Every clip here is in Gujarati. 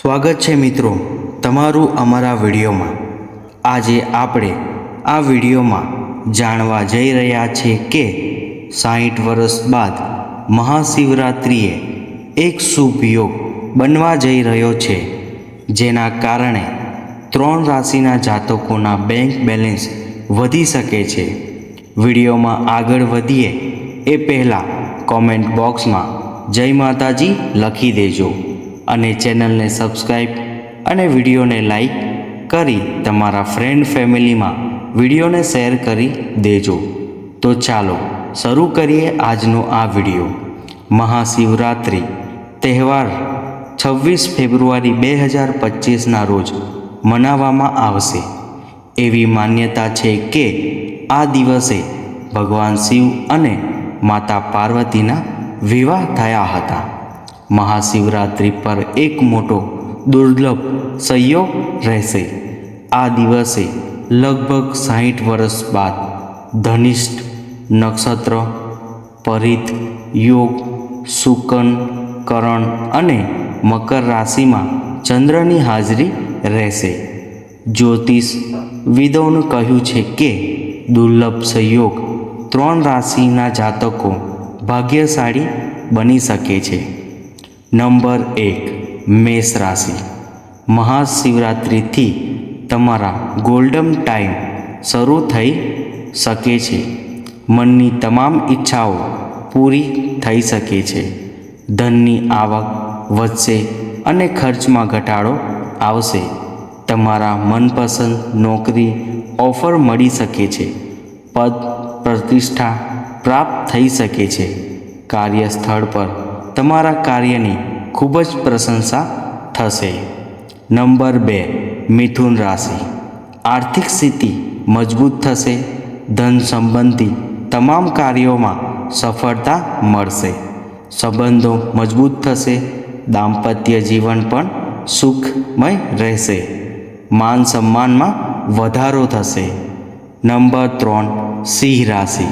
સ્વાગત છે મિત્રો તમારું અમારા વિડીયોમાં। આજે આપણે આ વિડીયોમાં જાણવા જઈ રહ્યા છીએ કે 60 વર્ષ બાદ મહાશિવરાત્રિએ એક શુભ યોગ બનવા જઈ રહ્યો છે, જેના કારણે 3 રાશિના જાતકોના બેંક બેલેન્સ વધી શકે છે। વિડીયોમાં આગળ વધીએ એ પહેલાં કોમેન્ટ બોક્સમાં જય માતાજી લખી દેજો અને ચેનલને સબસ્ક્રાઈબ અને વિડીયોને લાઈક કરી તમારા ફ્રેન્ડ ફેમિલીમાં વિડીયોને શેર કરી દેજો। તો ચાલો શરૂ કરીએ આજનો આ વિડીયો। મહાશિવરાત્રિ તહેવાર 26 ફેબ્રુઆરી 2025ના રોજ મનાવવામાં આવશે। એવી માન્યતા છે કે આ દિવસે ભગવાન શિવ અને માતા પાર્વતીના વિવાહ થયા હતા। મહાશિવરાત્રિ પર એક મોટો દુર્લભ સંયોગ રહેશે। આ દિવસે લગભગ 60 વર્ષ બાદ ધનિષ્ઠ નક્ષત્ર, પરિત યોગ, શુકન, કરણ અને મકર રાશિમાં ચંદ્રની હાજરી રહેશે। જ્યોતિષ વિદોનું કહ્યું છે કે દુર્લભ સંયોગ 3 રાશિના જાતકો ભાગ્યશાળી બની શકે છે। નંબર 1, મેષ રાશિ। મહાશિવરાત્રિથી તમારા ગોલ્ડન ટાઈમ શરૂ થઈ શકે છે। મનની તમામ ઈચ્છાઓ પૂરી થઈ શકે છે। ધનની આવક વધશે અને ખર્ચમાં ઘટાડો આવશે। તમારા મનપસંદ નોકરી ઓફર મળી શકે છે। પદ પ્રતિષ્ઠા પ્રાપ્ત થઈ શકે છે। કાર્યસ્થળ પર તમારા કાર્યની ખૂબ જ પ્રશંસા થશે। નંબર 2, મિથુન રાશિ। આર્થિક સ્થિતિ મજબૂત થશે। ધન સંબંધી તમામ કાર્યોમાં સફળતા મળશે। સંબંધો મજબૂત થશે। દાંપત્ય જીવન પણ સુખમય રહેશે। માન સન્માનમાં વધારો થશે। નંબર 3, સિંહ રાશિ।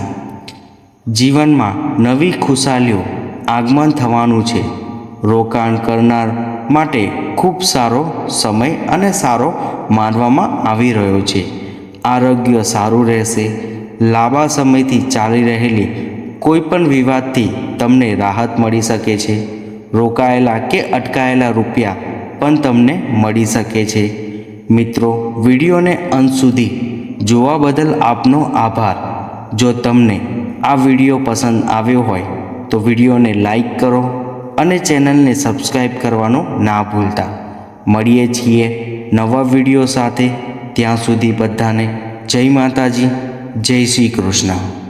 જીવનમાં નવી ખુશાલીઓ આગમન થવાનું છે। રોકાણ કરનાર માટે ખૂબ સારો સમય અને સારો માનવામાં આવી રહ્યો છે। આરોગ્ય સારું રહેશે। લાંબા સમયથી ચાલી રહેલી કોઈપણ વિવાદથી તમને રાહત મળી શકે છે। રોકાયેલા કે અટકાયેલા રૂપિયા પણ તમને મળી શકે છે। મિત્રો, વિડીયોને અંત સુધી જોવા બદલ આપનો આભાર। જો તમને આ વિડીયો પસંદ આવ્યો હોય તો વિડીયોને લાઈક કરો અને ચેનલને સબસ્ક્રાઈબ કરવાનું ના ભૂલતા। મળીએ છીએ નવા વિડીયો સાથે। ત્યાં સુધી બધાને જય માતાજી, જય શ્રી કૃષ્ણ।